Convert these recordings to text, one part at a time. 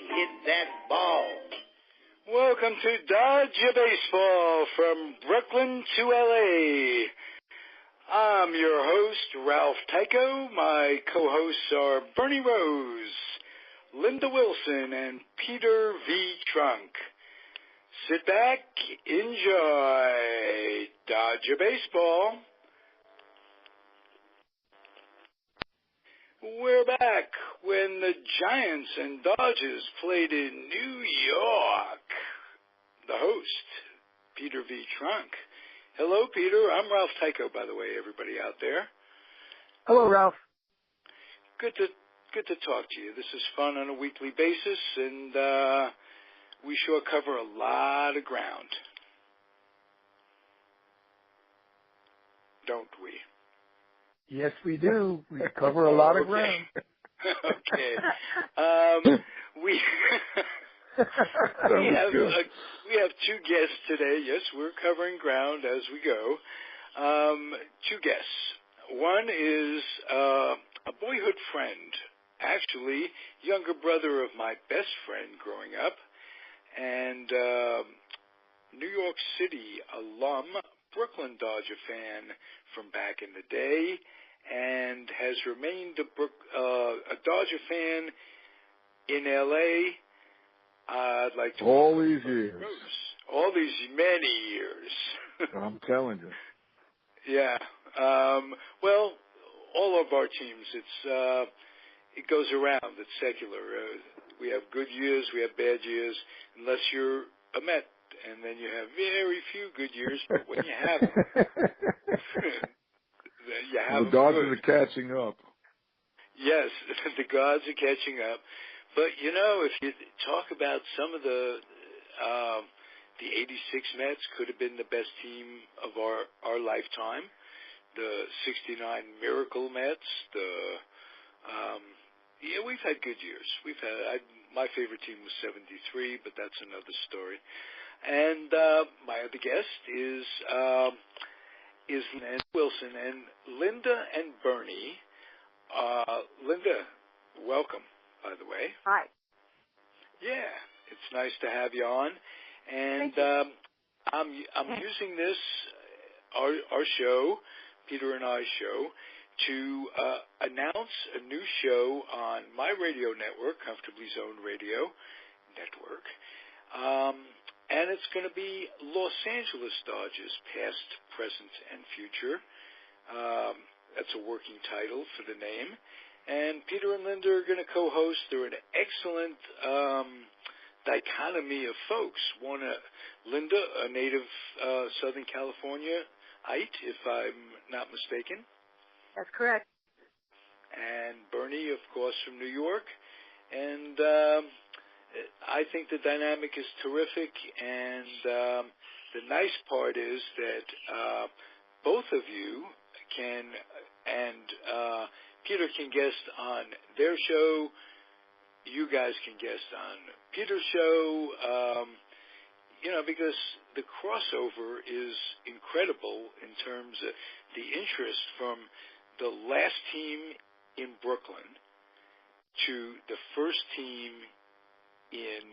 hit that ball. Welcome to Dodger Baseball from Brooklyn to L.A. I'm your host, Ralph Tycho. My co-hosts are Bernie Rose, Linda Wilson, and Peter V.Trunk. Sit back, enjoy Dodger Baseball. We're back when the Giants and Dodgers played in New York. The host, Peter V.Trunk. Hello, Peter. I'm Ralph Tycho, by the way, everybody out there. Hello, Ralph. Good to talk to you. This is fun on a weekly basis, and we sure cover a lot of ground. Don't we? Yes, we do. We cover a lot of ground. Okay. We have two guests today. Yes, we're covering ground as we go. Two guests. One is a boyhood friend, actually younger brother of my best friend growing up, and New York City alum, Brooklyn Dodger fan from back in the day, and has remained a Dodger fan in L.A. I'd like to all these years. All these many years. I'm telling you. Yeah. Well, all of our teams, it goes around. It's secular. We have good years, we have bad years, unless you're a Met, and then you have very few good years. But when you have them, you have the Dodgers are catching up. Yes, the gods are catching up. But, you know, if you talk about some of the 86 Mets could have been the best team of our lifetime. The 69 Miracle Mets, we've had good years. My favorite team was 73, but that's another story. And my other guest is Linda Wilson, and Linda and Bernie. Linda, welcome, by the way. Hi. Yeah, it's nice to have you on. And I'm using this, our show, Peter and I's show, to announce a new show on my radio network, Comfortably Zoned Radio Network. And it's going to be Los Angeles Dodgers, past, present, and future. That's a working title for the name. And Peter and Linda are going to co-host. They're an excellent dichotomy of folks. One, Linda, a native Southern California-ite, if I'm not mistaken. That's correct. And Bernie, of course, from New York. And I think the dynamic is terrific. And the nice part is that both of you can, and Peter can guest on their show. You guys can guest on Peter's show, because the crossover is incredible in terms of the interest from the last team in Brooklyn to the first team in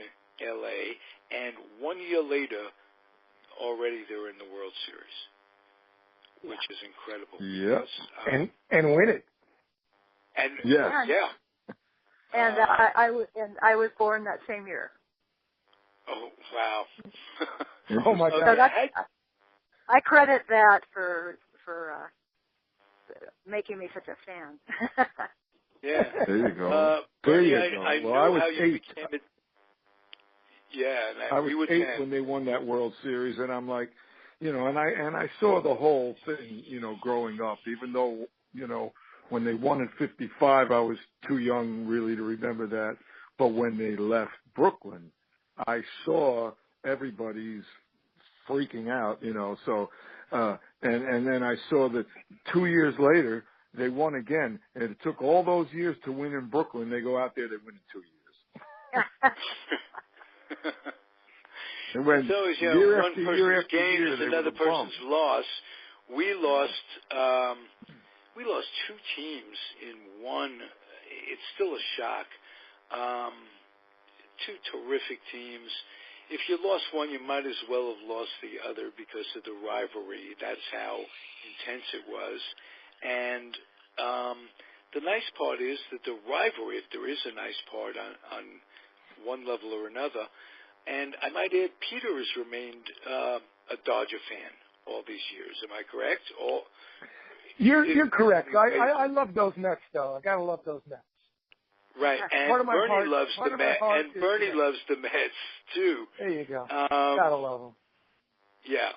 L.A., and 1 year later, already they're in the World Series, which is incredible. Yes, and win it. And yes. Yeah. And I was born that same year. Oh wow! Oh my God! So I credit that for making me such a fan. Yeah. There you go. I know I was how you 8. became it. Yeah, I was 8 when they won that World Series, and I'm like, and I saw the whole thing, growing up. Even though, when they won in '55, I was too young really to remember that. But when they left Brooklyn, I saw everybody's freaking out, So, and then I saw that 2 years later they won again, and it took all those years to win in Brooklyn. They go out there, they win in 2 years. And when so as year one after person's year after gain year, is they another were person's bummed. loss. We lost two teams in one. It's still a shock two terrific teams. If you lost one, you might as well have lost the other because of the rivalry. That's how intense it was. And the nice part is that the rivalry, if there is a nice part on one level or another, and I might add, Peter has remained a Dodger fan all these years. Am I correct? You're correct. I love those Mets, though. I gotta love those Mets. Right, and Bernie loves the Mets, and Bernie loves the Mets too. There you go. Gotta love them. Yeah.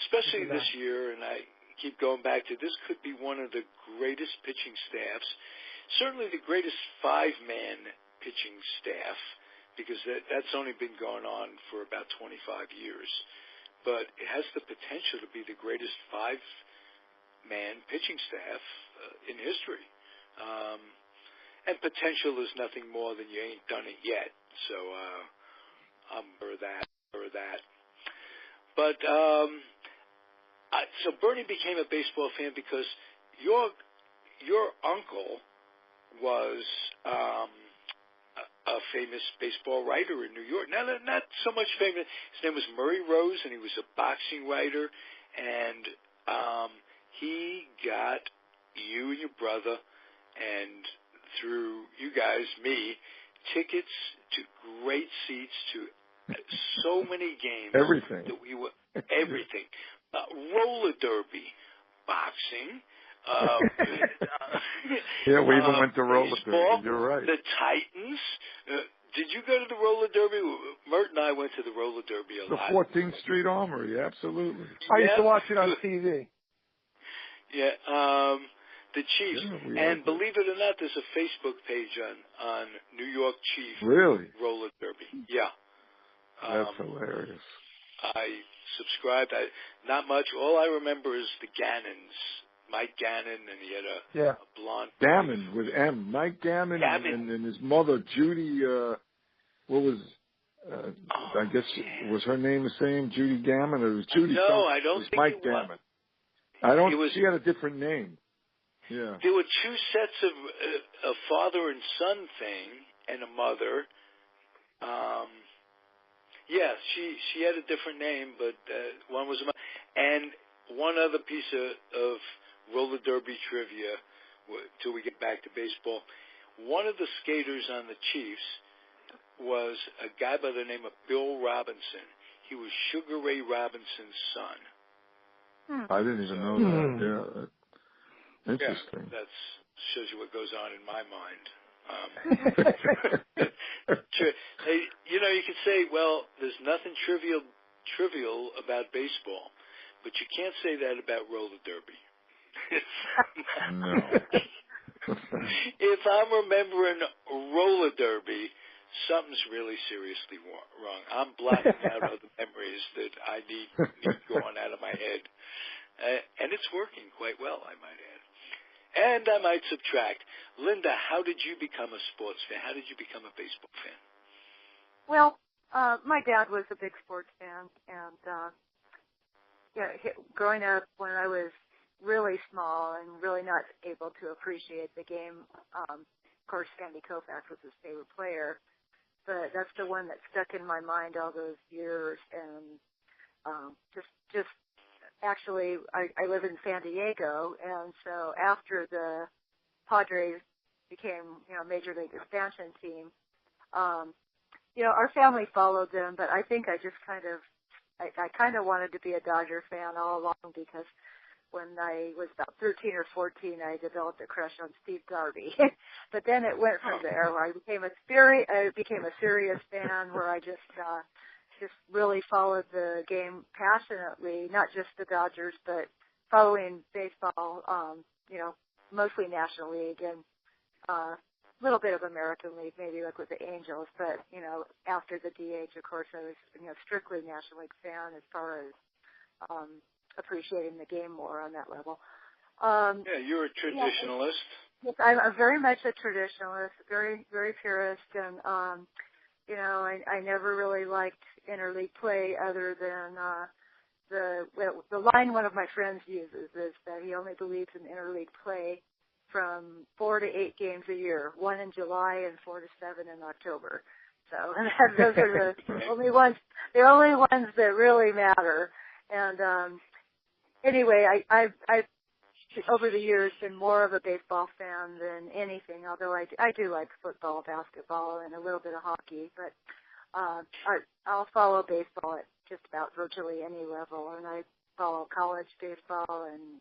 Especially this year, and I keep going back to this could be one of the greatest pitching staffs, certainly the greatest five-man pitching staff, because that's only been going on for about 25 years. But it has the potential to be the greatest five-man pitching staff in history. And potential is nothing more than you ain't done it yet. So I'm for that. But so Bernie became a baseball fan because your uncle was a famous baseball writer in New York. Now, not so much famous. His name was Murray Rose, and he was a boxing writer. And he got you and your brother, and through you guys, me, tickets to great seats to so many games. Everything. That we were everything. Roller derby, boxing. Yeah, we even went to roller baseball, derby. You're right. The Titans. Did you go to the roller derby? Mert and I went to the roller derby a lot. The 14th Street Armory, absolutely. I used to watch it on TV. Yeah, the Chiefs. And believe it or not, there's a Facebook page on New York Chief roller derby. Yeah. That's hilarious. I subscribed. Not much. All I remember is the Gannons. Mike Gannon, and he had a blonde. Gammon with M. Mike Gammon. And his mother, Judy, I guess, was her name the same, Judy Gammon? Or was Judy No, I don't think Mike Gammon. She had a different name. Yeah. There were two sets of a father and son thing, and a mother. She had a different name, but one was a mother. And one other piece of roller derby trivia, till we get back to baseball. One of the skaters on the Chiefs was a guy by the name of Bill Robinson. He was Sugar Ray Robinson's son. I didn't even know that. Yeah. Interesting. Yeah, that shows you what goes on in my mind. You could say, well, there's nothing trivial about baseball, but you can't say that about roller derby. No. If I'm remembering roller derby, something's really seriously wrong. I'm blocking out other memories that I need going out of my head. And it's working quite well, I might add. And I might subtract. Linda, how did you become a sports fan? How did you become a baseball fan? Well, my dad was a big sports fan, and growing up when I was really small and really not able to appreciate the game, of course, Sandy Koufax was his favorite player, but that's the one that stuck in my mind all those years, and just actually, I live in San Diego, and so after the Padres became, Major League expansion team, our family followed them, but I think I just kind of wanted to be a Dodger fan all along, because when I was about 13 or 14, I developed a crush on Steve Garvey. But then it went from there, where I became a serious fan, where I just really followed the game passionately, not just the Dodgers, but following baseball, mostly National League and a little bit of American League, maybe like with the Angels. But, after the DH, of course, I was, strictly National League fan as far as appreciating the game more on that level. You're a traditionalist. Yes, I'm very much a traditionalist, very, very purist, and I never really liked interleague play, other than the line one of my friends uses is that he only believes in interleague play from 4 to 8 games a year, 1 in July and 4 to 7 in October. So those are the only ones that really matter. And anyway, I've over the years been more of a baseball fan than anything, although I do like football, basketball, and a little bit of hockey. But I'll follow baseball at just about virtually any level, and I follow college baseball and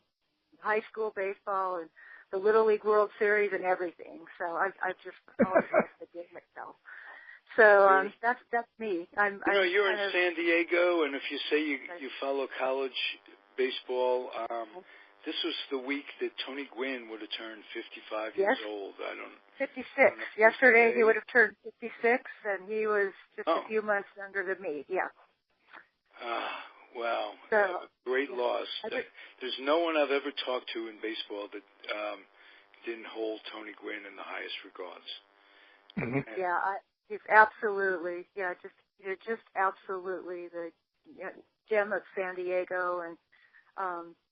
high school baseball and the Little League World Series and everything. So I've just always liked the game itself. So that's me. You're in San Diego, and if you say you follow college baseball, this was the week that Tony Gwynn would have turned 55 years old. 56. Yesterday he would have turned 56, and he was just a few months younger than me. Yeah. Wow. So, great loss. There's no one I've ever talked to in baseball that didn't hold Tony Gwynn in the highest regards. Mm-hmm. Yeah, he's absolutely, just absolutely the gem of San Diego, and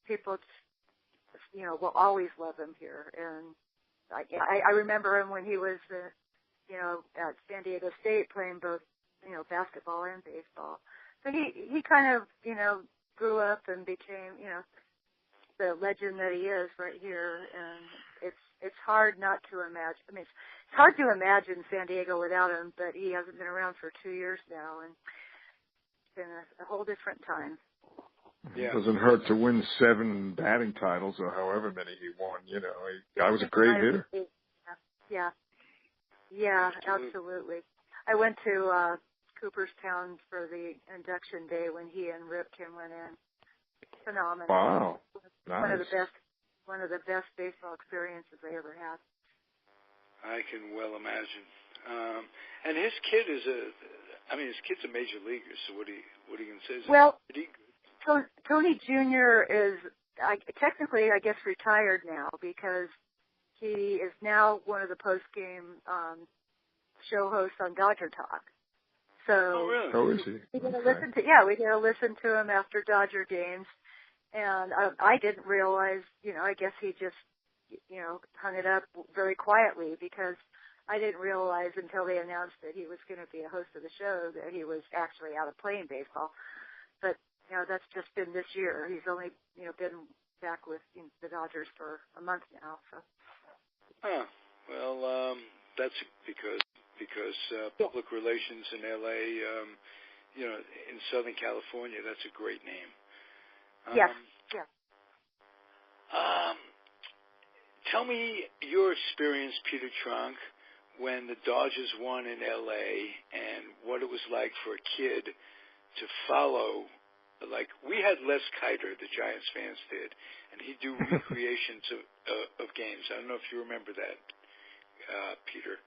people, will always love him here. And I remember him when he was, at San Diego State playing both, basketball and baseball. So he kind of, grew up and became, the legend that he is right here. And it's hard not to imagine. I mean, it's hard to imagine San Diego without him, but he hasn't been around for 2 years now, and it's been a whole different time. Yeah. It doesn't hurt to win 7 batting titles or however many he won. I was a great hitter. Yeah, absolutely. I went to Cooperstown for the induction day when he and Rip Kim went in. Phenomenal. Wow. Nice. One of the best baseball experiences I ever had. I can well imagine. And his kid's a major leaguer, so what are you going to say? Well, Tony Jr. is technically, I guess, retired now because he is now one of the post-game show hosts on Dodger Talk. So really? Is he? We get to listen to him after Dodger games. And I didn't realize, I guess he just, hung it up very quietly because I didn't realize until they announced that he was going to be a host of the show that he was actually out of playing baseball. But, that's just been this year. He's only, been back with the Dodgers for a month now. So. Well, that's because public relations in L.A., in Southern California, that's a great name. Yes. Tell me your experience, V.Trunk, when the Dodgers won in L.A. and what it was like for a kid to follow. Like, we had Les Kiter, the Giants fans did, and he'd do recreations of games. I don't know if you remember that, Peter.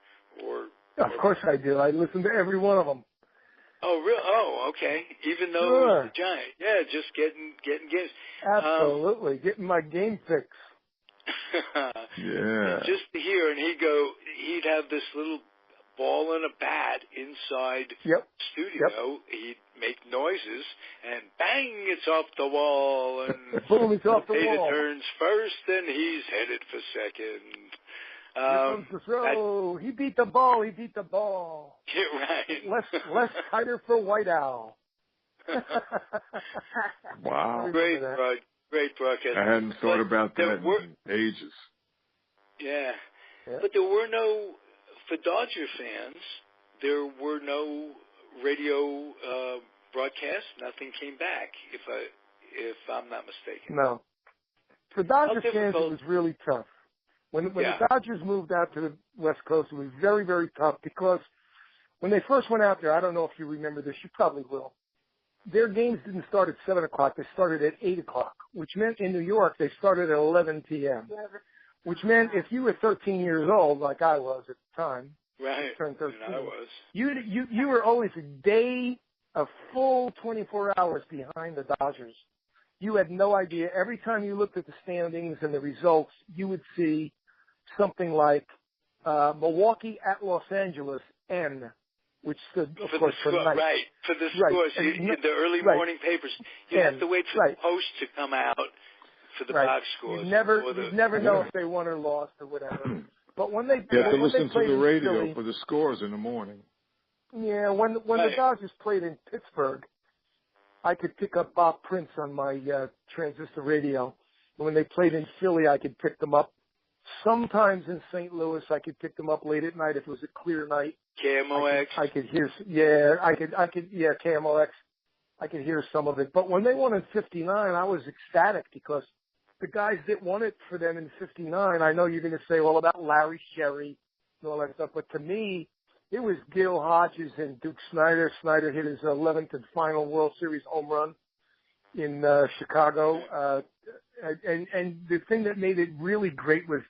Of course I do. I listened to every one of them. Oh, really? Oh, okay. Even though it was the Giants. Yeah, just getting games. Absolutely. Getting my game fix. Yeah. Just to hear, and he'd have this little ball and a bat inside studio. Yep. He'd make noises, and bang, it's off the wall, and boom, it's off the wall. turns first, and he's headed for second. Here comes the throw. He beat the ball. Yeah, right. Less Kiter for White Owl. Wow. Great broadcast. I hadn't thought about that in ages. Yeah. But there were no, for Dodger fans, there were no radio broadcasts. Nothing came back, if I'm not mistaken. No. For Dodger fans, it was really tough. When the Dodgers moved out to the West Coast, it was very, very tough because when they first went out there, I don't know if you remember this, you probably will, their games didn't start at 7 o'clock. They started at 8 o'clock, which meant in New York they started at 11 p.m., which meant if you were 13 years old, like I was at the time, right, turned 13, and I was. You were always a full 24 hours behind the Dodgers. You had no idea. Every time you looked at the standings and the results, you would see something like Milwaukee at Los Angeles, N, which stood, of course, for night. Right, for the scores. In the early morning papers, you have to wait for the Post to come out for the box scores. You'd never know if they won or lost or whatever. But when they you have to listen to the radio Philly, for the scores in the morning. Yeah, when the Dodgers played in Pittsburgh, I could pick up Bob Prince on my transistor radio. When they played in Philly, I could pick them up. Sometimes in St. Louis, I could pick them up late at night if it was a clear night. KMOX. I could hear, KMOX. I could hear some of it. But when they won in '59, I was ecstatic because the guys that won it for them in '59, I know you're going to say all about Larry Sherry and all that stuff, but to me, it was Gil Hodges and Duke Snider. Snider hit his 11th and final World Series home run in Chicago. And the thing that made it really great was,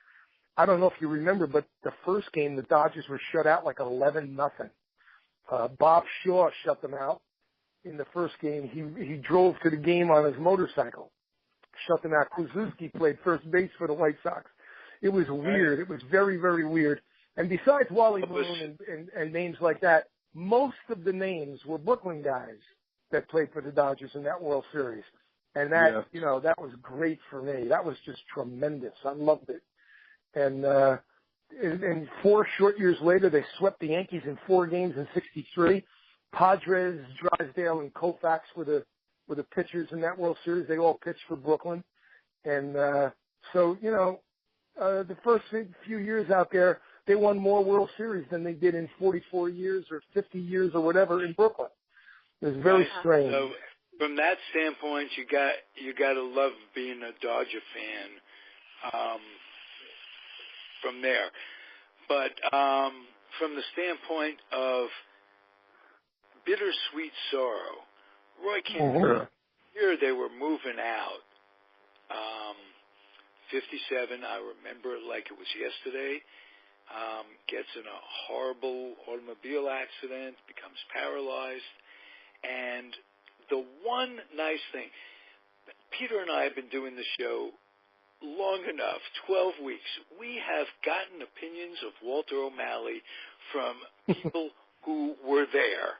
I don't know if you remember, but the first game, the Dodgers were shut out like 11-0. Bob Shaw shut them out in the first game. He drove to the game on his motorcycle, shut them out. Kluszewski played first base for the White Sox. It was weird. It was very, very weird. And besides Wally Moon and names like that, most of the names were Brooklyn guys that played for the Dodgers in that World Series. And that, that was great for me. That was just tremendous. I loved it. And 4 short years later, they swept the Yankees in 4 games in '63. Padres, Drysdale, and Koufax were the pitchers in that World Series. They all pitched for Brooklyn. And so, the first few years out there, they won more World Series than they did in 44 years or 50 years or whatever in Brooklyn. It was very strange. So from that standpoint, you got to love being a Dodger fan from there. But from the standpoint of bittersweet sorrow, Roy Kent, here they were moving out. 57, I remember it like it was yesterday. Gets in a horrible automobile accident, becomes paralyzed. And the one nice thing, Peter and I have been doing the show long enough, 12 weeks. We have gotten opinions of Walter O'Malley from people who were there,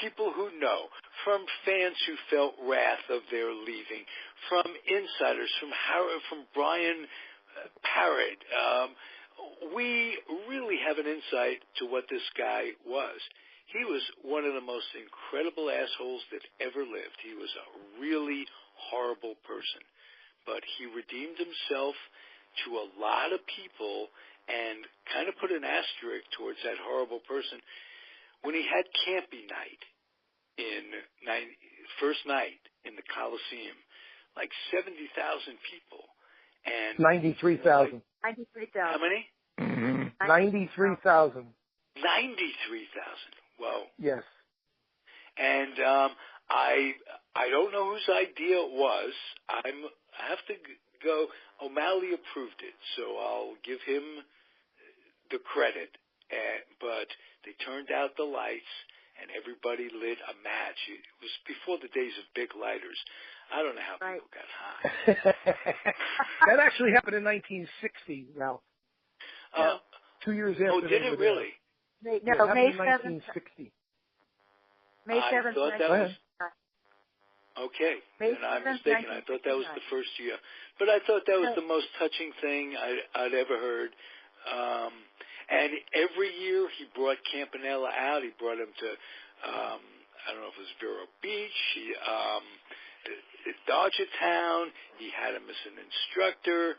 people who know, from fans who felt wrath of their leaving, from insiders, from Brian Parrott. We really have an insight to what this guy was. He was one of the most incredible assholes that ever lived. He was a really horrible person. But he redeemed himself to a lot of people and kind of put an asterisk towards that horrible person. When he had Campy night first night in the Coliseum, like 70,000 people. And 93,000. 93,000. How many? 93,000. 93,000. Whoa. Yes. And I don't know whose idea it was. I have to go. O'Malley approved it, so I'll give him the credit. But they turned out the lights, and everybody lit a match. It was before the days of big lighters. I don't know how people got high. That actually happened in 1960, Ralph. 2 years after. Oh, did it really? May 7th. 1960. May 7th. I thought that was... Okay, May then I'm 7th, mistaken. I thought that was the first year. But I thought that was the most touching thing I'd ever heard. And every year he brought Campanella out. He brought him to, I don't know if it was Vero Beach, Dodger Town. He had him as an instructor.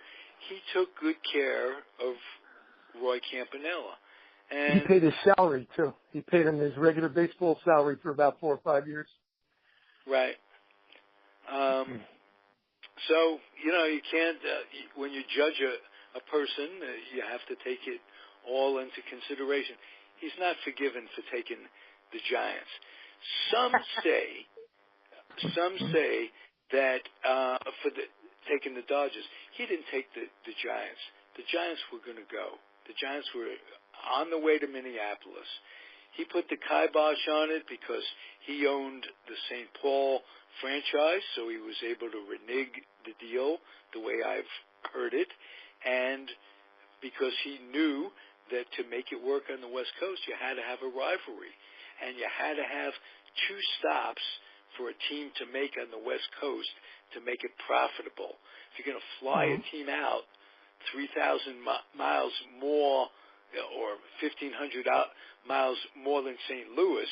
He took good care of Roy Campanella. And he paid his salary, too. He paid him his regular baseball salary for about 4 or 5 years. Right. So, you can't, when you judge a person, you have to take it all into consideration. He's not forgiven for taking the Giants. Some say that for taking the Dodgers, he didn't take the Giants. The Giants were going to go. The Giants were on the way to Minneapolis. He put the kibosh on it because he owned the St. Paul franchise, so he was able to renege the deal the way I've heard it, and because he knew that to make it work on the West Coast, you had to have a rivalry, and you had to have 2 stops for a team to make on the West Coast to make it profitable. If you're going to fly a team out 3,000 miles more or 1,500 miles more than St. Louis,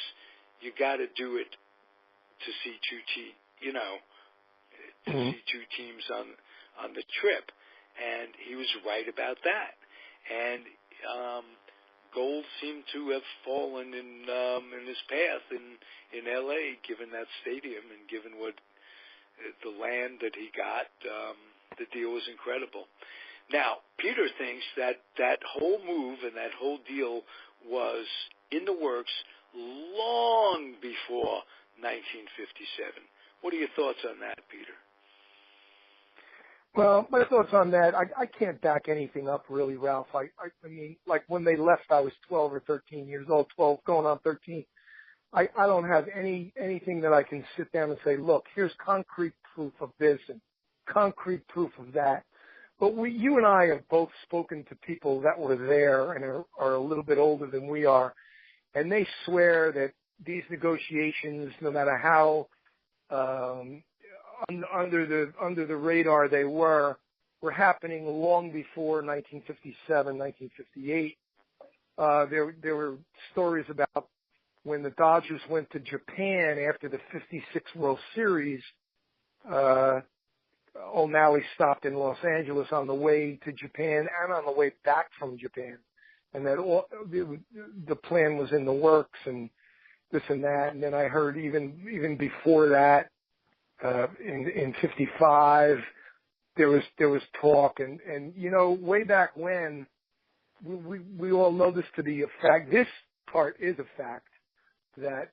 you got to do it to see see two teams on the trip. And he was right about that. And gold seemed to have fallen in his path in L.A., given that stadium and given what the land that he got. The deal was incredible. Now, Peter thinks that whole move and that whole deal was in the works long before 1957. What are your thoughts on that, Peter? Well, my thoughts on that, I can't back anything up really, Ralph. I mean, like when they left, I was 12 or 13 years old, 12 going on 13. I don't have anything that I can sit down and say, look, here's concrete proof of this and concrete proof of that. But you and I have both spoken to people that were there and are a little bit older than we are, and they swear that these negotiations, no matter how under the radar they were happening long before 1957, 1958. There were stories about when the Dodgers went to Japan after the 56 World Series. O'Malley stopped in Los Angeles on the way to Japan and on the way back from Japan, and that the plan was in the works and this and that. And then I heard even before that, in 55, there was talk, and way back when, we all know this to be a fact. This part is a fact that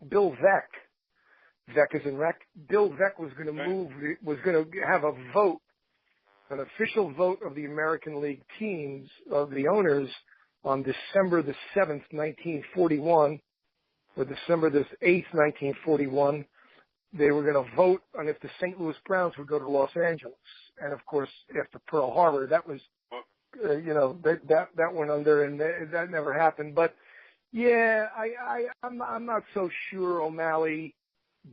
Bill Veeck is in rec. Bill Veeck was going to have a vote, an official vote of the American League teams, of the owners, on December the 7th, 1941, or December the 8th, 1941. They were going to vote on if the St. Louis Browns would go to Los Angeles. And of course, after Pearl Harbor, that was, that went under, and that never happened. But yeah, I'm not so sure O'Malley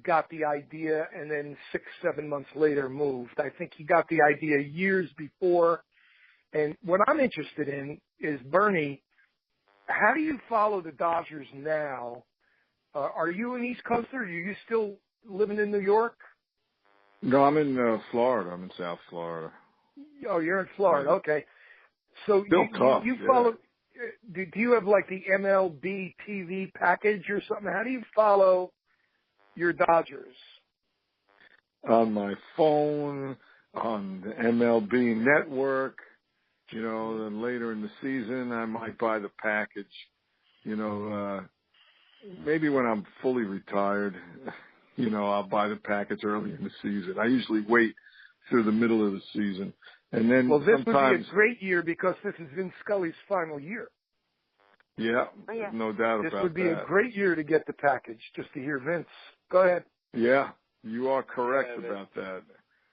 got the idea and then 6-7 months later moved. I think he got the idea years before. And what I'm interested in is, Bernie, how do you follow the Dodgers now? Are you an East Coaster? Are you still living in New York? No, I'm in Florida. I'm in South Florida. Oh, you're in Florida. Okay. So you follow. Do you have like the MLB TV package or something? How do you follow your Dodgers? On my phone, on the MLB network. Then later in the season, I might buy the package. Maybe when I'm fully retired, I'll buy the package early in the season. I usually wait through the middle of the season. And then this would be a great year because this is Vin Scully's final year. Yeah, no doubt about that. This would be a great year to get the package, just to hear Vince. Go ahead. Yeah, you are correct about that.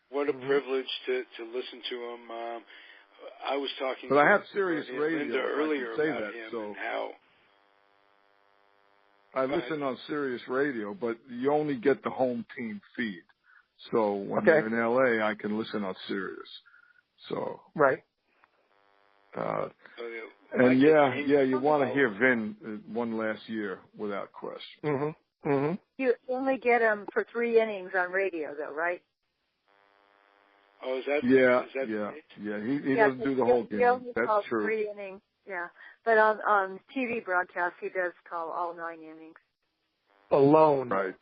What a privilege to listen to him. I was talking but to I have Sirius Linda Radio earlier about that, him so and how... I listen on Sirius Radio, but you only get the home team feed. So when you're in L.A., I can listen on Sirius. So right. And you want to hear Vin one last year without question. Mm-hmm. Mm-hmm. You only get him for 3 innings on radio, though, right? Oh, is that? Yeah, is that yeah. He doesn't do the whole game. That's true. 3 innings. Yeah, but on TV broadcast, he does call all 9 innings. Alone. Right.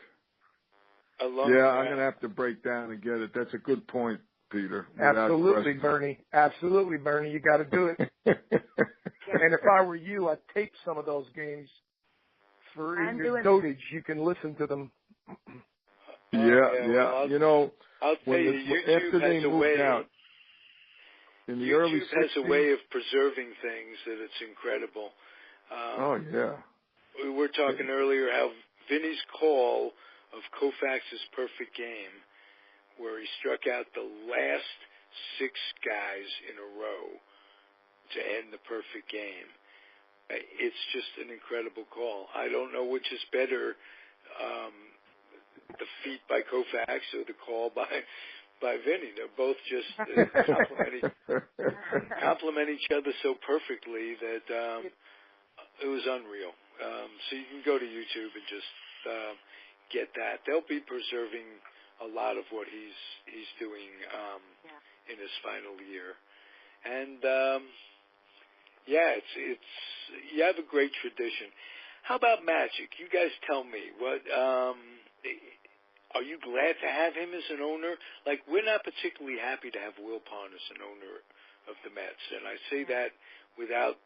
Alone. Yeah, I'm going to have to break down and get it. That's a good point, Peter. Absolutely, Bernie. Absolutely, Bernie. You got to do it. And if I were you, I'd tape some of those games for your dotage. You can listen to them. Yeah. Well, I'll tell you, YouTube has a way. In the early 60s, YouTube has a way of preserving things that it's incredible. We were talking earlier how Vinny's call of Koufax's perfect game, where he struck out the last 6 guys in a row to end the perfect game. It's just an incredible call. I don't know which is better, the feat by Koufax or the call by Vinny. They're both just complement each other so perfectly that it was unreal. So you can go to YouTube and just get that. They'll be preserving a lot of what he's doing in his final year. And it's you have a great tradition. How about Magic? You guys tell me what. Are you glad to have him as an owner? Like, we're not particularly happy to have Will Pond as an owner of the Mets, and I say that without.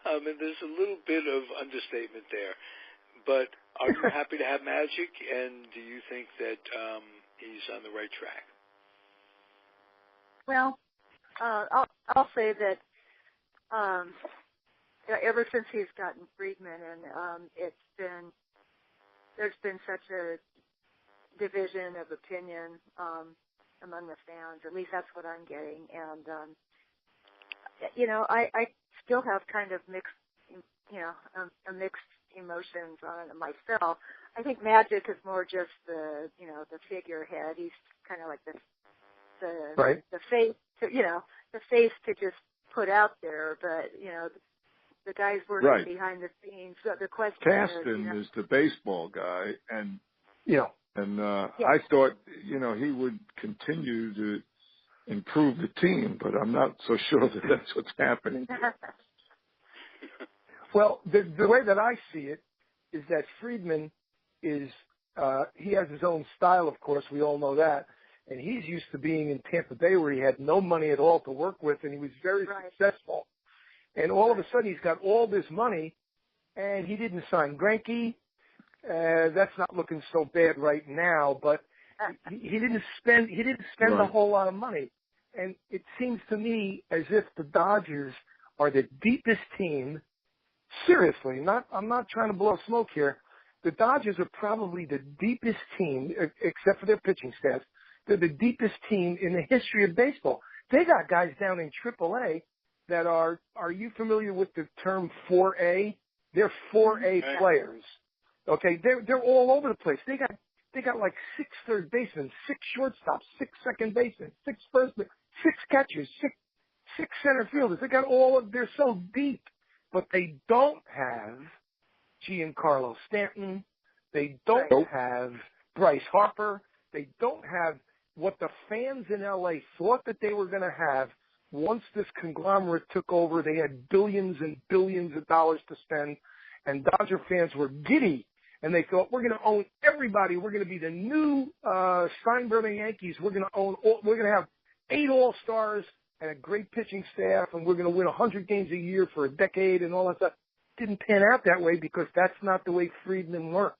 There's a little bit of understatement there, but are you happy to have Magic, and do you think that he's on the right track? Well, I'll say that ever since he's gotten Friedman, and there's been such a division of opinion among the fans. At least that's what I'm getting, and I still have kind of mixed emotions on it myself. I think Magic is more just the figurehead. He's kind of like the face to the face to just put out there, but the guys working behind the scenes. So the question Caston is the baseball guy, and I thought he would continue to improve the team, but I'm not so sure that that's what's happening. Well, the way that I see it is that Friedman is he has his own style, of course. We all know that. And he's used to being in Tampa Bay where he had no money at all to work with, and he was very successful. And all of a sudden he's got all this money, and he didn't sign Greinke. That's not looking so bad right now, but he didn't spend a whole lot of money. And it seems to me as if the Dodgers are the deepest team. Seriously, I'm not trying to blow smoke here. The Dodgers are probably the deepest team, except for their pitching staff. They're the deepest team in the history of baseball. They got guys down in AAA that are you familiar with the term 4A? They're 4A players. Okay, they're all over the place. They got like 6 third basemen, 6 shortstops, 6 second basemen, 6 first, 6 catchers, 6 center fielders. They're so deep, but they don't have Giancarlo Stanton. They don't have Bryce Harper. They don't have what the fans in LA thought that they were going to have once this conglomerate took over. They had billions and billions of dollars to spend, and Dodger fans were giddy, and they thought, we're going to own everybody. We're going to be the new Steinbrenner Yankees. We're going to have 8 All-Stars and a great pitching staff, and we're going to win 100 games a year for a decade and all that stuff. Didn't pan out that way because that's not the way Friedman works.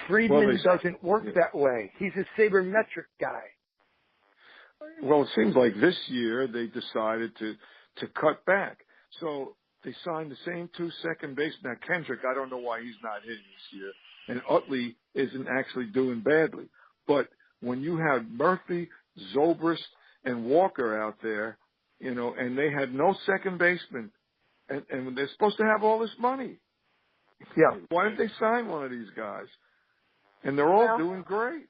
Friedman doesn't work that way. He's a sabermetric guy. Well, it seems like this year they decided to cut back. So they signed the same 2 second basemen. Now, Kendrick, I don't know why he's not hitting this year. And Utley isn't actually doing badly. But when you have Murphy, Zobrist, and Walker out there, and they had no second baseman, and they're supposed to have all this money. Yeah. Why didn't they sign one of these guys? And they're all doing great.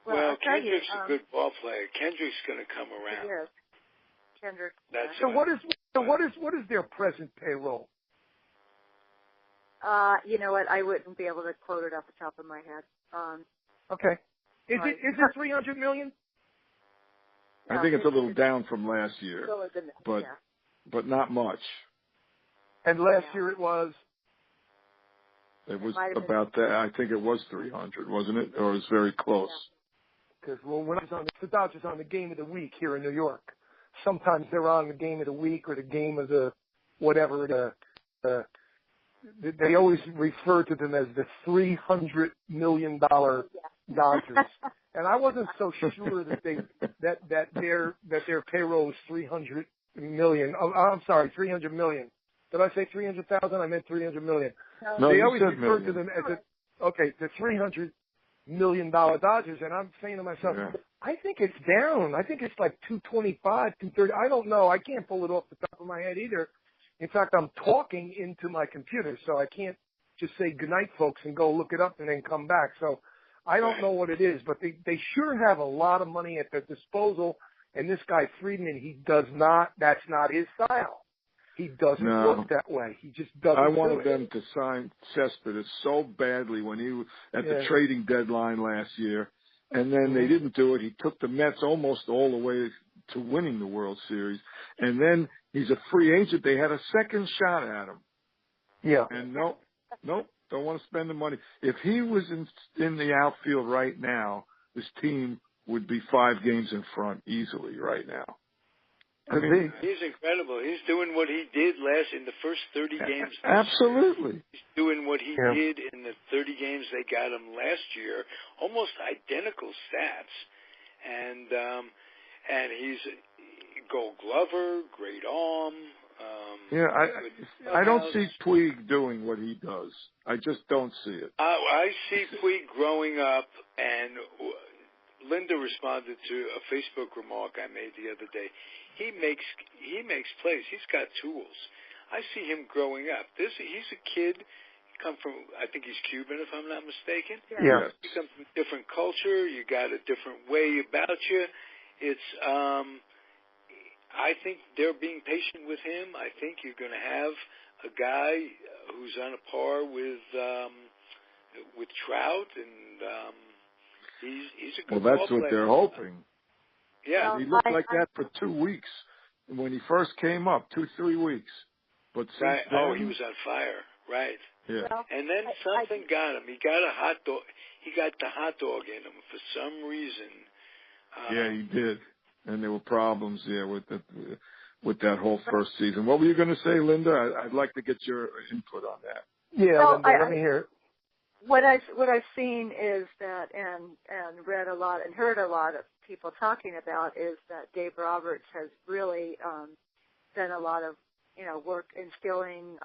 Well, Kendrick's a good ball player. Kendrick's going to come around. Yes. Kendrick. So what is their present payroll? You know what? I wouldn't be able to quote it off the top of my head. Okay. Is it $300 million? I think it's a little down from last year, but not much. And last year it was? It was about that. I think it was 300, wasn't it? Or it was very close. Because when I was on the Dodgers on the game of the week here in New York, sometimes they're on the game of the week or the game of the whatever. They always refer to them as the $300 million Dodgers, and I wasn't so sure that their payroll was $300 million. Oh, I'm sorry, $300 million. Did I say 300,000? I meant 300 million. No, they always refer to them as the $300 million Dodgers, and I'm saying to myself, I think it's down. I think it's like 225, 230. I don't know. I can't pull it off the top of my head either. In fact, I'm talking into my computer, so I can't just say goodnight, folks, and go look it up and then come back. So I don't know what it is, but they sure have a lot of money at their disposal. And this guy Friedman, he does not. That's not his style. He doesn't work that way. He just doesn't. I wanted them to sign Cespedes so badly when he was at the trading deadline last year, and then they didn't do it. He took the Mets almost all the way to winning the World Series, and then he's a free agent. They had a second shot at him. Yeah. And nope, don't want to spend the money. If he was in the outfield right now, this team would be 5 games in front easily right now. Could be. He's incredible. He's doing what he did in the first 30 games. Absolutely. He's doing what he did in the 30 games they got him last year, almost identical stats. And he's Gold Glover, great arm. I don't see Puig doing what he does. I just don't see it. I see Puig growing up, and Linda responded to a Facebook remark I made the other day. He makes plays. He's got tools. I see him growing up. He's a kid. Come from, I think he's Cuban, if I'm not mistaken. Yeah. You come from a different culture. You got a different way about you. It's. I think they're being patient with him. I think you're going to have a guy who's on a par with Trout, and he's a good Well, that's ball what player. they're hoping. Yeah, he looked like that for 2 weeks when he first came up, 2-3 weeks. But since then, he was on fire. Right. Yeah. And then something got him. He got a hot dog. He got the hot dog in him for some reason. Yeah, he did. And there were problems with that whole first season. What were you going to say, Linda? I'd like to get your input on that. Yeah, Linda, let me hear it. What I've seen is that, and read a lot and heard a lot of people talking about, is that Dave Roberts has really done a lot of work instilling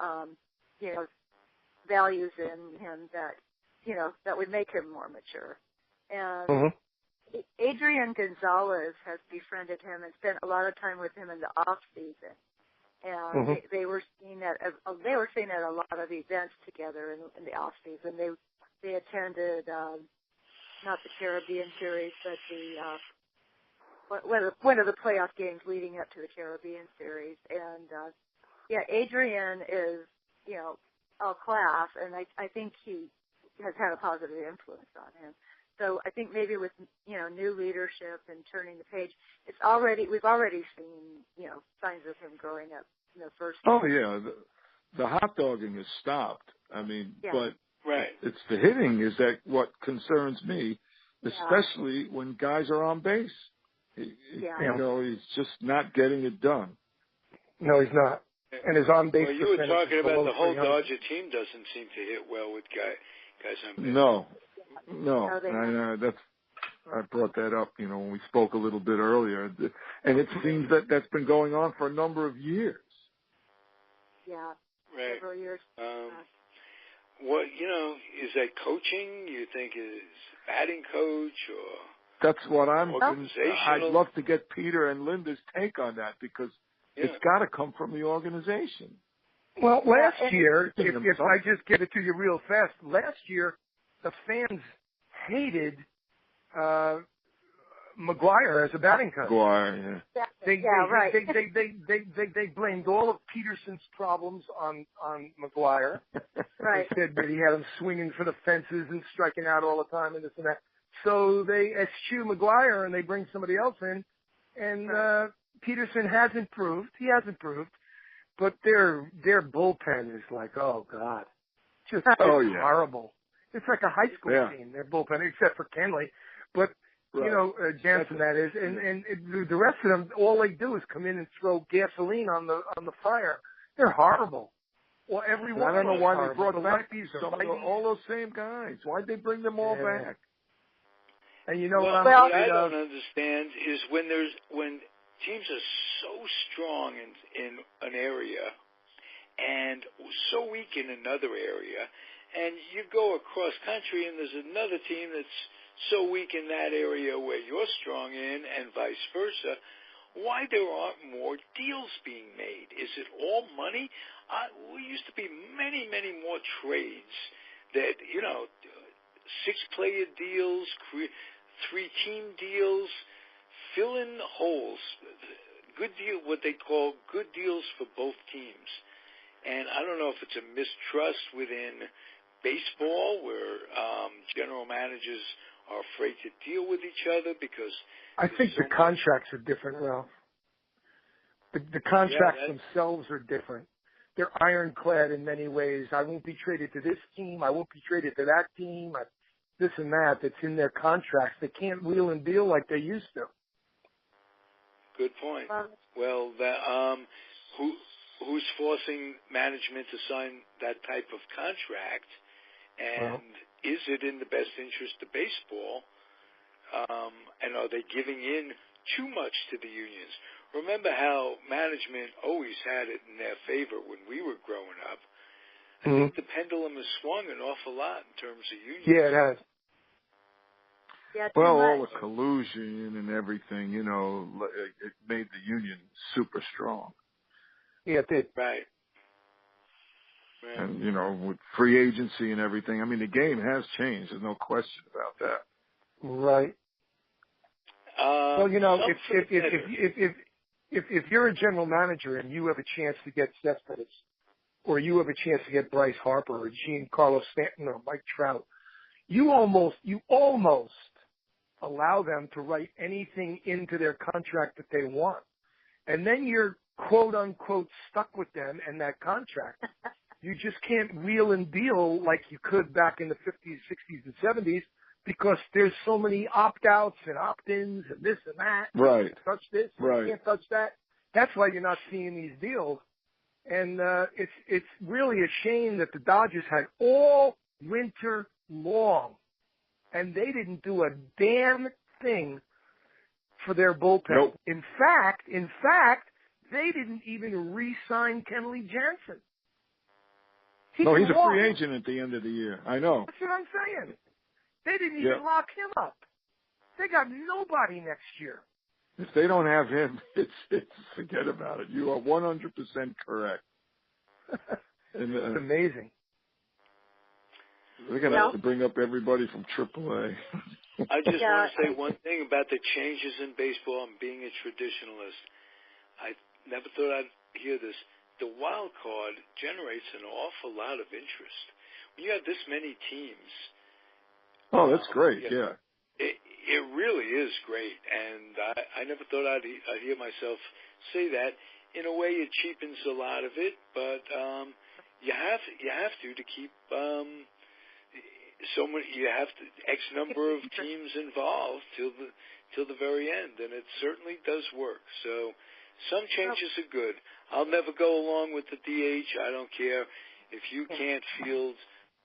values in him that would make him more mature. And Adrian Gonzalez has befriended him and spent a lot of time with him in the off season. And they were seen at a lot of events together in the off season. They attended not the Caribbean Series, but one of the playoff games leading up to the Caribbean Series. And Adrian is all class, and I think he has had a positive influence on him. So I think maybe with new leadership and turning the page, we've already seen signs of him growing up in the first. Oh yeah, the hot dogging has stopped. I mean, but it's the hitting is that what concerns me, especially when guys are on base. He's just not getting it done. No, he's not. And his on base. Well, you were talking about the whole Dodger team doesn't seem to hit well with guys on base. No. I brought that up, when we spoke a little bit earlier, and it seems that's been going on for a number of years. Yeah, right. Several years. What is that coaching? You think is batting coach or? That's what organizational? I'd love to get Peter and Linda's take on that because it's got to come from the organization. Well, last year, if I just get it to you real fast, last year the fans hated McGuire as a batting coach. McGuire, They blamed all of Peterson's problems on McGuire. Right. They said that he had him swinging for the fences and striking out all the time and this and that. So they eschew McGuire and they bring somebody else in. And Peterson has improved. He has improved. But their bullpen is like, oh, God. Just horrible. It's like a high school team, their bullpen, except for Kenley. But, Jansen, that is. And the rest of them, all they do is come in and throw gasoline on the fire. They're horrible. Well, everyone. I don't know why they brought back all those same guys. Why'd they bring them all back? And what I don't understand is when teams are so strong in an area and so weak in another area, and you go across country and there's another team that's so weak in that area where you're strong in, and vice versa. why there aren't more deals being made. Is it all money? We used to be many, many more trades that, 6-player deals, 3-team deals, fill in holes. Good deal, what they call good deals for both teams. And I don't know if it's a mistrust within baseball where general managers are afraid to deal with each other because I think the contracts are different, Ralph. The contracts themselves are different. They're ironclad in many ways. I won't be traded to this team. I won't be traded to that team. This and that. That's in their contracts. They can't wheel and deal like they used to. Good point. Well, who's forcing management to sign that type of contract? And is it in the best interest of baseball? And are they giving in too much to the unions? Remember how management always had it in their favor when we were growing up. I think the pendulum has swung an awful lot in terms of unions. Yeah, it has. Yeah, well, all the collusion and everything, it made the union super strong. Yeah, it did. Right. And, with free agency and everything, I mean, the game has changed. There's no question about that. Right. Well, if you're a general manager and you have a chance to get Cespedes, or you have a chance to get Bryce Harper or Giancarlo Stanton or Mike Trout, you almost allow them to write anything into their contract that they want. And then you're quote unquote stuck with them and that contract. You just can't wheel and deal like you could back in the 50s, 60s, and 70s because there's so many opt-outs and opt-ins and this and that. Right. You can't touch this. You can't touch that. That's why you're not seeing these deals. And it's really a shame that the Dodgers had all winter long, and they didn't do a damn thing for their bullpen. Nope. In fact, they didn't even re-sign Kenley Jansen. He's a free agent at the end of the year. I know. That's what I'm saying. They didn't even lock him up. They got nobody next year. If they don't have him, it's forget about it. You are 100% correct. It's amazing. We're going to have to bring up everybody from AAA. I just want to say one thing about the changes in baseball and being a traditionalist. I never thought I'd hear this. The wild card generates an awful lot of interest. When you have this many teams. Oh, that's great, It really is great, and I never thought I'd hear myself say that. In a way, it cheapens a lot of it, but you have to keep so many. You have to X number of teams involved till the very end, and it certainly does work. So some changes are good. I'll never go along with the DH. I don't care if you can't field.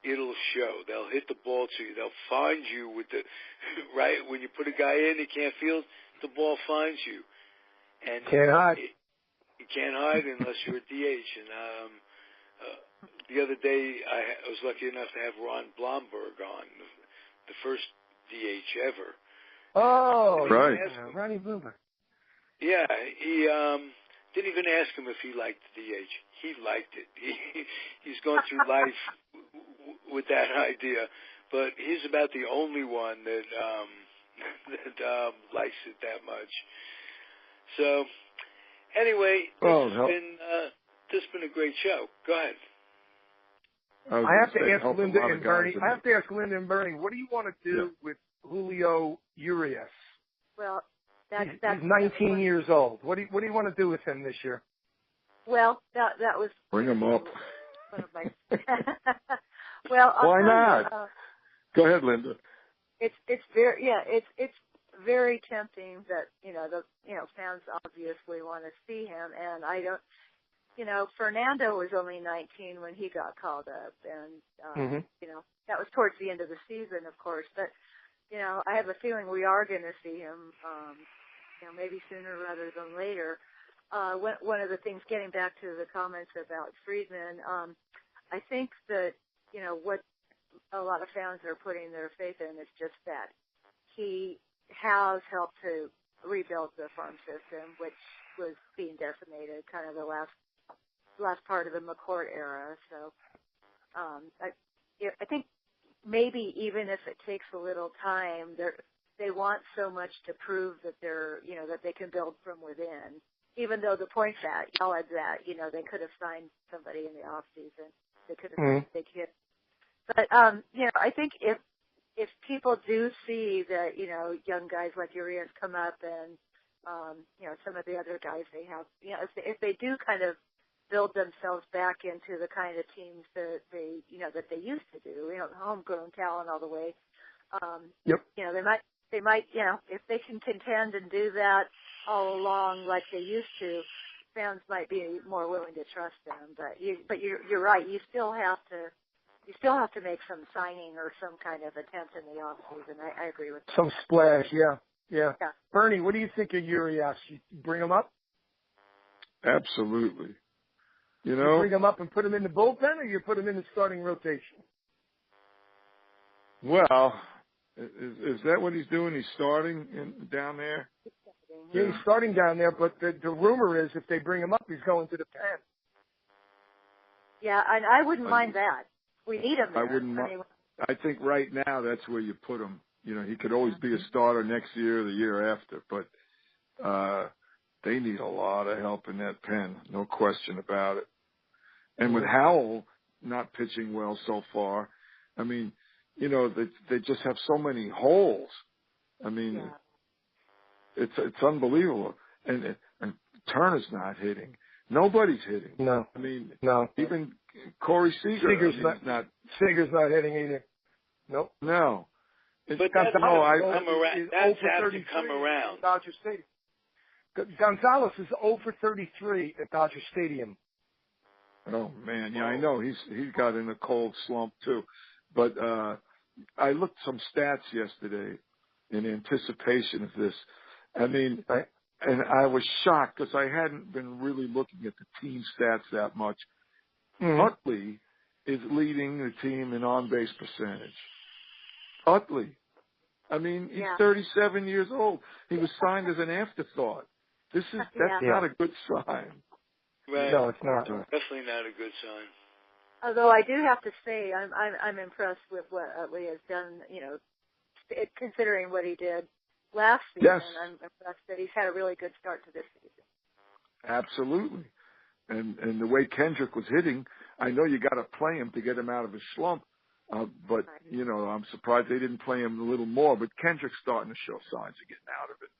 It'll show. They'll hit the ball to you. They'll find you with the right when you put a guy in, he can't field. The ball finds you, and can't hide. You can't hide unless you're a DH. And the other day, I was lucky enough to have Ron Blomberg on, the first DH ever. Oh, right, Ronnie Blomberg. Yeah, he didn't even ask him if he liked the DH. He liked it. He's gone through life with that idea, but he's about the only one that likes it that much. So, anyway, this has been a great show. Go ahead. I have to ask Linda and Bernie. What do you want to do with Julio Urias? Well, he's 19 years old. What do you want to do with him this year? Well, that was bring him up. One of my well, why not? Go ahead, Linda. It's very tempting that the fans obviously want to see him, and I don't. Fernando was only 19 when he got called up, and that was towards the end of the season, of course. But I have a feeling we are going to see him, maybe sooner rather than later. One of the things, getting back to the comments about Friedman, I think that what a lot of fans are putting their faith in is just that he has helped to rebuild the farm system, which was being decimated, kind of the last part of the McCourt era. So I think maybe even if it takes a little time, they want so much to prove that that they can build from within. Even though the point's at, they could have signed somebody in the off season. They could have signed a big hit. But I think if people do see that, young guys like Urias come up and some of the other guys they have, if they do kind of build themselves back into the kind of teams that they used to do, homegrown talent all the way. They might, if they can contend and do that all along like they used to, fans might be more willing to trust them. But you're right. You still have to make some signing or some kind of attempt in the off season. I agree with that. Some splash, yeah. Bernie, what do you think of Urias? You bring him up? Absolutely. You bring him up and put him in the bullpen, or you put him in the starting rotation? Well, is that what he's doing? He's starting down there? Yeah, he's starting down there, but the rumor is if they bring him up, he's going to the pen. Yeah, and I wouldn't mind that. We need him there. I wouldn't mind. I think right now that's where you put him. He could always be a starter next year or the year after, but they need a lot of help in that pen, no question about it. And with Howell not pitching well so far, I mean, they just have so many holes. I mean, it's unbelievable. And Turner's not hitting. Nobody's hitting. No. I mean, no. Even Corey Seager's not hitting either. Nope. No. But that's have to come around. Dodger Stadium. Gonzalez is 0 for 33 at Dodger Stadium. Oh man, yeah, I know he's got in a cold slump too. But I looked some stats yesterday in anticipation of this. I mean, and I was shocked because I hadn't been really looking at the team stats that much. Utley is leading the team in on-base percentage. Utley. I mean, he's 37 years old. He was signed as an afterthought. That's not a good sign. Right. No, it's not. Definitely not a good sign. Although I do have to say, I'm impressed with what Utley has done. Considering what he did last season, yes. I'm impressed that he's had a really good start to this season. Absolutely. And the way Kendrick was hitting, I know you got to play him to get him out of his slump. But, I'm surprised they didn't play him a little more. But Kendrick's starting to show signs of getting out of it,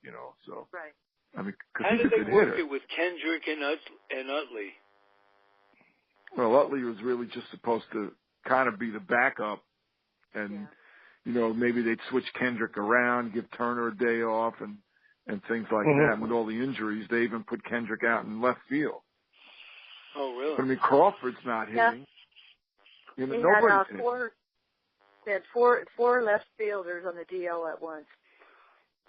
so. Right. I mean, how did they work it with Kendrick and Utley? Well, Utley was really just supposed to kind of be the backup. And, maybe they'd switch Kendrick around, give Turner a day off and things like that. With all the injuries, they even put Kendrick out in left field. Oh, really? But, I mean, Crawford's not hitting. Nobody's hitting. They had four left fielders on the DL at once.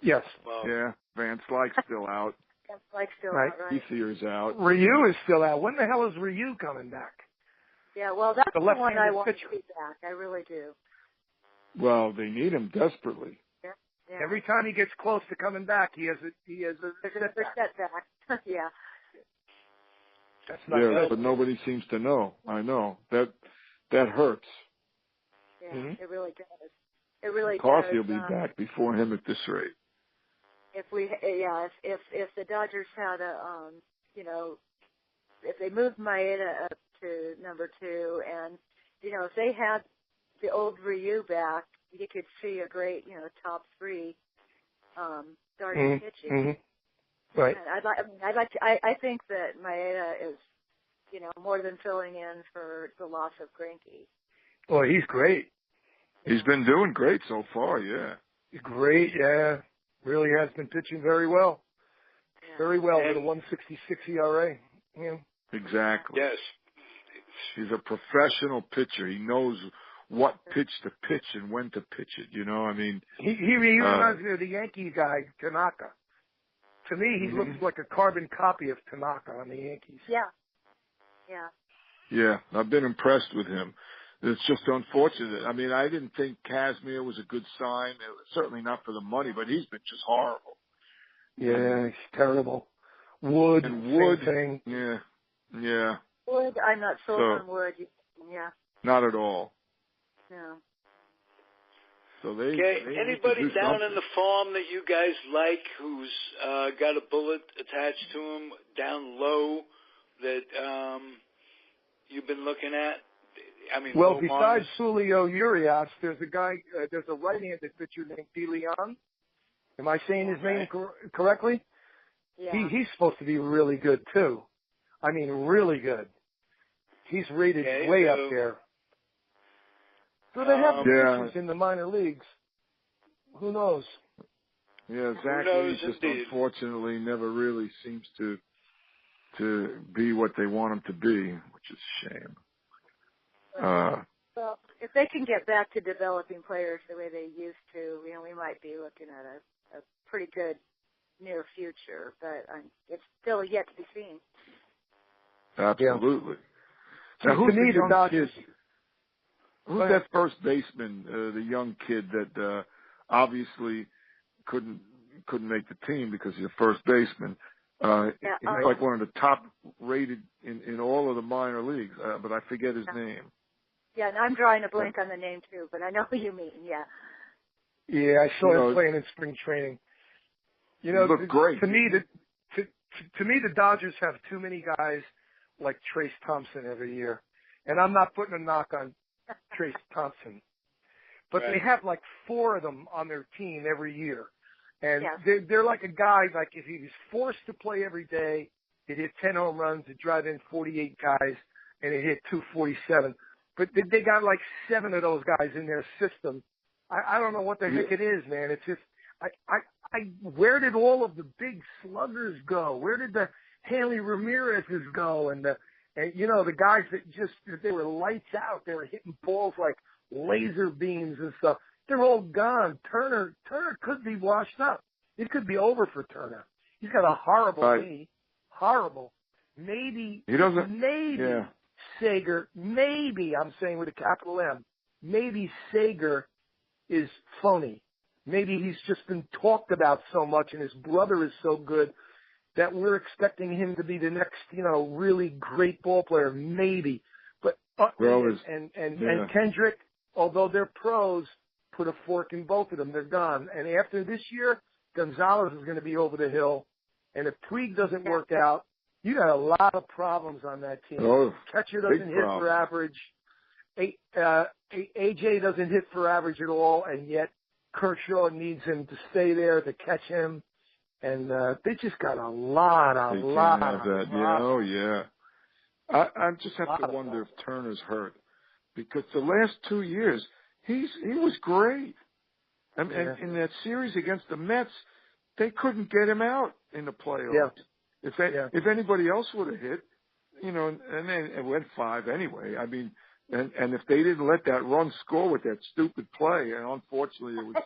Yes. Wow. Yeah. Van Slyke's still out. Van Slyke's still out, right? Ethier's out. Ryu is still out. When the hell is Ryu coming back? Yeah, well, that's the one I want to see back. I really do. Well, they need him desperately. Yeah. Every time he gets close to coming back, he has a setback. Yeah. That's not good. But nobody seems to know. I know. That hurts. Yeah, It really does. It really McCarthy does. will be back before him at this rate. If the Dodgers had if they moved Maeda up to number 2, and if they had the old Ryu back, you could see a great top 3 starting pitching. Right. And I think that Maeda is more than filling in for the loss of Greinke. Well, he's great. He's been doing great so far. Yeah. He's great. Yeah. Really has been pitching very well. Yeah. Very well with a 1.66 ERA. Yeah. Exactly. Yes. He's a professional pitcher. He knows what pitch to pitch and when to pitch it. He reminds me of the Yankee guy, Tanaka. To me, he looks like a carbon copy of Tanaka on the Yankees. Yeah. Yeah, I've been impressed with him. It's just unfortunate. I mean, I didn't think Kazmir was a good sign. Certainly not for the money, but he's been just horrible. Yeah, he's terrible. Wood, Wood, same thing. Yeah. Wood, I'm not sold on Wood. Yeah. Not at all. No. So they anybody down in the farm that you guys like who's got a bullet attached to him down low that you've been looking at? I mean, well, besides Julio Urias, there's a right-handed pitcher named De Leon. Am I saying his name correctly? Yeah. He's supposed to be really good too. I mean, really good. He's rated way up there. So they have pitchers in the minor leagues. Who knows? Yeah, Zachary just unfortunately never really seems to be what they want him to be, which is a shame. Well, if they can get back to developing players the way they used to, we might be looking at a pretty good near future, but it's still yet to be seen. Absolutely. Yeah. Now, who's the young kid? Who's that first baseman, the young kid that obviously couldn't make the team because he's a first baseman? He's like one of the top rated in all of the minor leagues, but I forget his name. Yeah, and I'm drawing a blank on the name too, but I know who you mean. Yeah. Yeah, I saw him playing in spring training. He looked great. To me, the Dodgers have too many guys like Trace Thompson every year, and I'm not putting a knock on Trace Thompson, but they have like 4 of them on their team every year, and they're like a guy, like if he was forced to play every day, he'd hit 10 home runs, he'd drive in 48 guys, and he'd hit 247. But they got like 7 of those guys in their system. I don't know what the heck it is, man. It's just where did all of the big sluggers go? Where did the Hanley Ramirez's go? And the guys that they were lights out. They were hitting balls like laser beams and stuff. They're all gone. Turner could be washed up. It could be over for Turner. He's got a horrible knee. Horrible. Maybe Sager, maybe, I'm saying with a capital M, maybe Sager is phony. Maybe he's just been talked about so much and his brother is so good that we're expecting him to be the next, really great ball player. Maybe. But and Kendrick, although they're pros, put a fork in both of them. They're gone. And after this year, Gonzalez is going to be over the hill. And if Puig doesn't work out, you got a lot of problems on that team. Catcher doesn't hit for average. AJ doesn't hit for average at all, and yet Kershaw needs him to stay there to catch him. And they just got a lot. I just have to wonder if Turner's hurt, because the last 2 years he was great. And in that series against the Mets, they couldn't get him out in the playoffs. Yeah. If anybody else would have hit, and then it went 5 anyway. I mean, and if they didn't let that run score with that stupid play, and unfortunately it was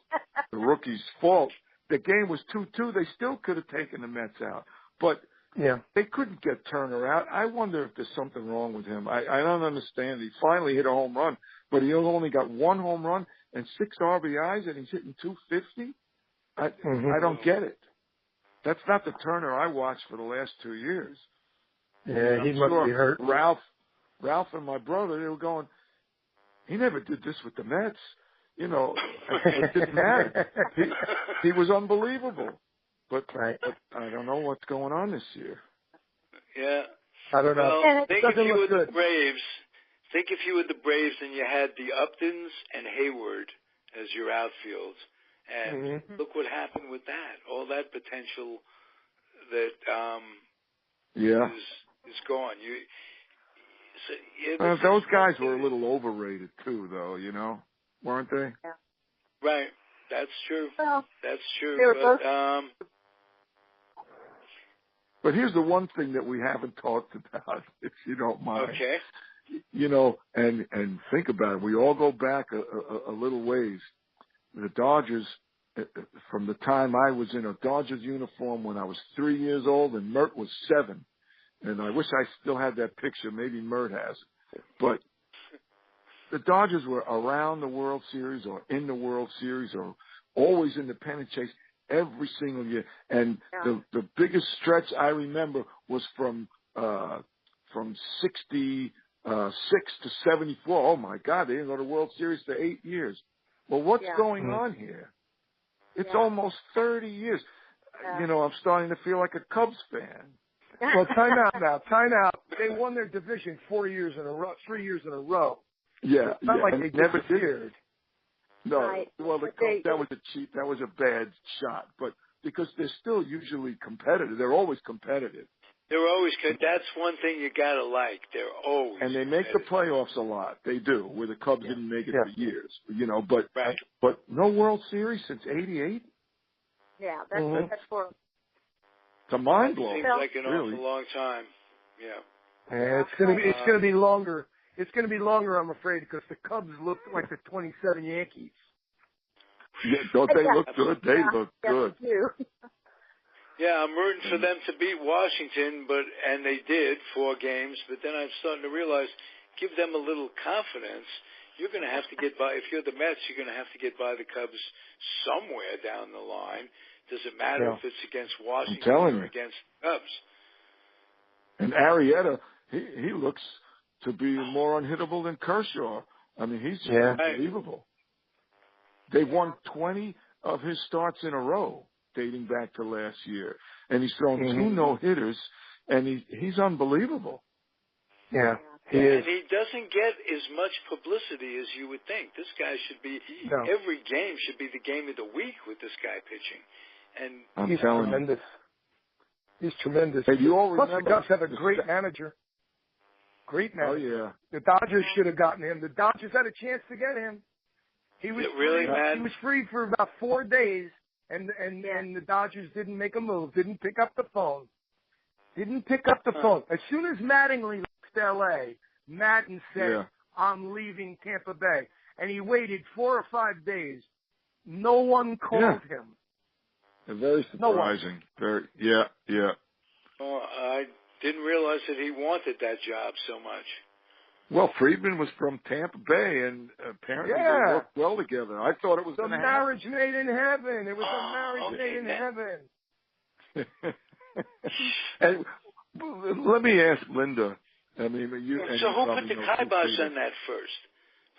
the rookie's fault, the game was 2-2. They still could have taken the Mets out, but they couldn't get Turner out. I wonder if there's something wrong with him. I don't understand. He finally hit a home run, but he only got 1 home run and 6 RBIs, and he's hitting 250. I don't get it. That's not the Turner I watched for the last 2 years. Yeah, he must be hurt. Ralph and my brother, they were going, he never did this with the Mets. It didn't matter. He was unbelievable. But I don't know what's going on this year. Yeah. I don't know. Well, think if you were the Braves and you had the Uptons and Hayward as your outfield. And look what happened with that. All that potential that is gone. Those guys were a little overrated too, though. Weren't they? Yeah. Right. That's true. Well, that's true. They were but here's the one thing that we haven't talked about, if you don't mind. Okay. And think about it. We all go back a little ways. The Dodgers, from the time I was in a Dodgers uniform when I was 3 years old and Mert was 7. And I wish I still had that picture. Maybe Mert has. But the Dodgers were around the World Series or in the World Series or always in the pennant chase every single year. And the biggest stretch I remember was from 66 to 74. Oh my God, they didn't go to the World Series for 8 years. Well, what's going on here? It's almost 30 years. You know, I'm starting to feel like a Cubs fan. Well, time out. They won their division 3 years in a row. Yeah, it's not like they never disappeared. No, Right. well, the Cubs, that was a bad shot, but because they're still usually competitive, they're always competitive. They're always good. That's one thing you gotta like. They're always and they make the playoffs a lot. They do, where the Cubs didn't make it for years, you know. But no World Series since '88. Yeah, that's for. It's a mind blow. Seems like an awful long time. Yeah. And it's gonna be longer. It's gonna be longer, I'm afraid, because the Cubs look like the 27 Yankees. Yeah, don't they look good? They look good. Yeah, I'm rooting for them to beat Washington, and they did 4 games. But then I'm starting to realize, give them a little confidence. You're going to have to get by. If you're the Mets, you're going to have to get by the Cubs somewhere down the line. Does it matter if it's against Washington or against Cubs? And Arrieta, he looks to be more unhittable than Kershaw. I mean, he's just unbelievable. They've won 20 of his starts in a row, dating back to last year. And he's thrown 2 no-hitters, and he's unbelievable. Yeah, he is. is. And he doesn't get as much publicity as you would think. This guy should be, every game should be the game of the week with this guy pitching. And he's tremendous. He's tremendous. Hey, you all Plus, remember the Cubs have a great manager. Great manager. Oh, yeah. The Dodgers should have gotten him. The Dodgers had a chance to get him. He was He was free for about 4 days, and the Dodgers didn't make a move. Didn't pick up the phone. As soon as Mattingly left L.A., Madden said, "I'm leaving Tampa Bay," and he waited 4 or 5 days. No one called him. Very surprising. Yeah. Oh, I didn't realize that he wanted that job so much. Well, Friedman was from Tampa Bay, and apparently they worked well together. I thought it was a marriage made in heaven. It was a marriage made in heaven. And let me ask Linda. I mean, so who put the kibosh on that first?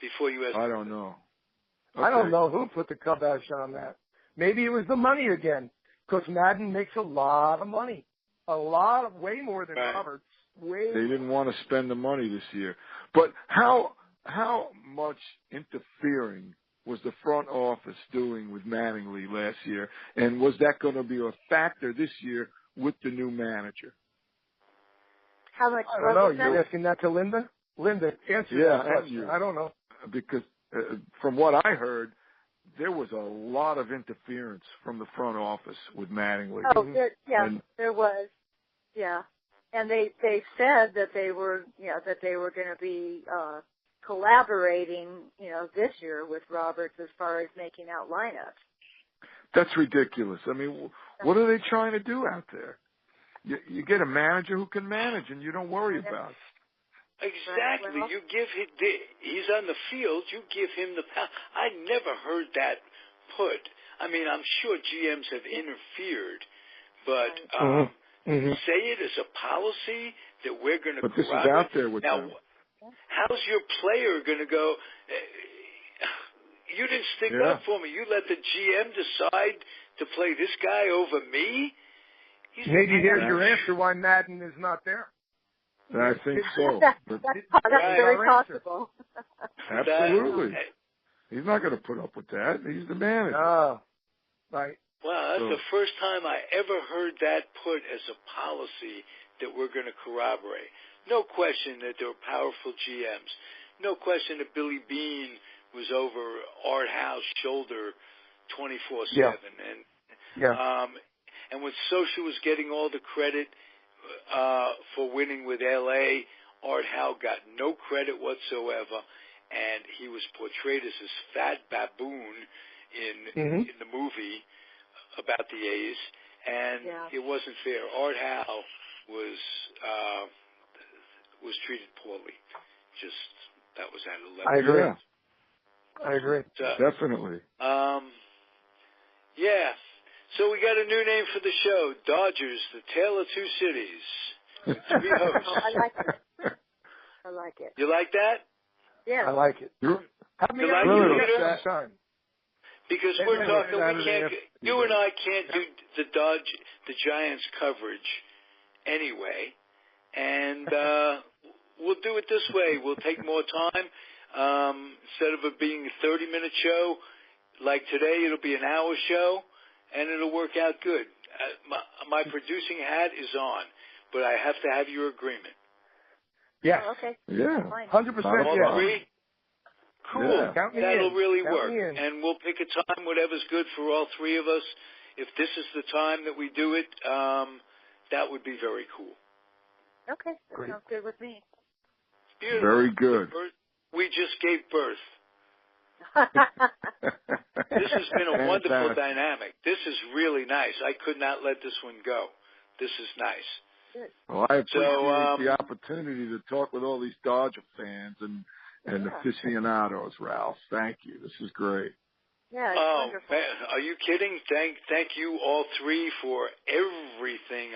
Before you ask, I don't know. Okay. I don't know who put the kibosh on that. Maybe it was the money again, because Madden makes a lot of money, way more than Roberts. They didn't want to spend the money this year. But how much interfering was the front office doing with Mattingly last year, and was that going to be a factor this year with the new manager? How much? I don't know. You're asking that to Linda? Linda, answer that question. I don't know. Because from what I heard, there was a lot of interference from the front office with Mattingly. Oh, there was. Yeah. And they said that they were going to be collaborating, this year with Roberts as far as making out lineups. That's ridiculous. I mean, what are they trying to do out there? You get a manager who can manage, and you don't worry about it. Exactly. You give him he's on the field. You give him the power. I never heard that put. I mean, I'm sure GMs have interfered, but say it as a policy that we're going to. But this is out there with now. them. How's your player going to go? You didn't stick up for me. You let the GM decide to play this guy over me. Maybe there's your answer why Madden is not there. I think so. That's very possible. Absolutely. He's not going to put up with that. He's the manager. Right. Well, that's the first time I ever heard that put as a policy that we're going to corroborate. No question that there were powerful GMs. No question that Billy Beane was over Art Howe's shoulder 24/7. And when Socia was getting all the credit for winning with L.A., Art Howe got no credit whatsoever, and he was portrayed as this fat baboon in the movie about the A's, and it wasn't fair. Art Howe was treated poorly. That was at 11. I agree. I agree. Definitely. So we got a new name for the show, Dodgers, the Tale of Two Cities. With 3 hosts. Oh, I like it. I like it. You like that? Yeah. I like it. Have me like on it, that time. Because we're talking, you and I can't do the Giants coverage anyway, and we'll do it this way. We'll take more time. Instead of it being a 30-minute show, like today, it'll be an hour show, and it'll work out good. My producing hat is on, but I have to have your agreement. Yes. Oh, okay. Yeah. 100%. All Yeah. 3? Cool. Yeah. That'll really work. In. And we'll pick a time, whatever's good for all 3 of us. If this is the time that we do it, that would be very cool. Okay. That sounds good with me. Beautiful. Very good. We just gave birth. This has been a wonderful dynamic. This is really nice. I could not let this one go. This is nice. Well, I appreciate the opportunity to talk with all these Dodger fans and aficionados, Ralph. Thank you. This is great. Yeah, it's wonderful. Man, are you kidding? Thank you all 3 for everything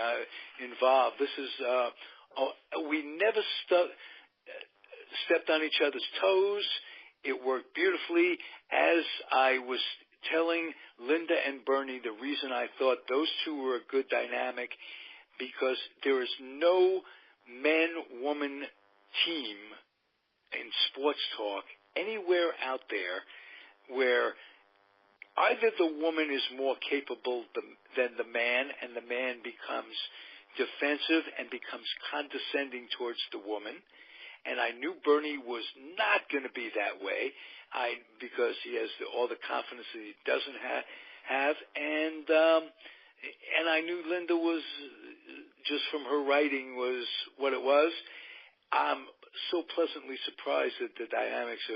involved. This is we never stepped on each other's toes. It worked beautifully. As I was telling Linda and Bernie, the reason I thought those 2 were a good dynamic, because there is no man-woman team in sports talk anywhere out there where either the woman is more capable than the man, and the man becomes defensive and becomes condescending towards the woman. And I knew Bernie was not going to be that way, because he has all the confidence that he doesn't have, and I knew Linda was, just from her writing, was what it was. I'm so pleasantly surprised at the dynamics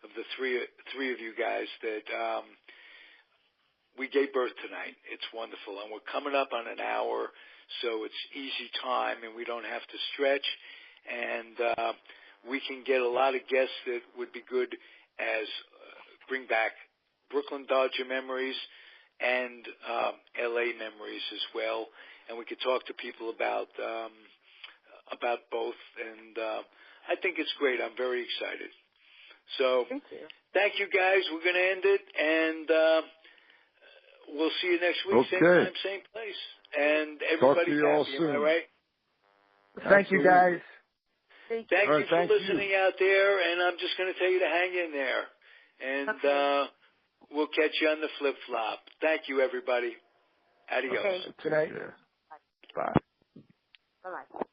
of the three of you guys that we gave birth tonight. It's wonderful, and we're coming up on an hour, so it's easy time, and we don't have to stretch. And we can get a lot of guests that would be good as bring back Brooklyn Dodger memories and L.A. memories as well. And we could talk to people about both. And I think it's great. I'm very excited. So thank you, guys. We're going to end it, and we'll see you next week, same time, same place. And everybody's happy. Am I right? Thank you, guys. Thank you for listening out there, and I'm just going to tell you to hang in there. And we'll catch you on the flip-flop. Thank you, everybody. Adios. Good night. Bye. Bye-bye.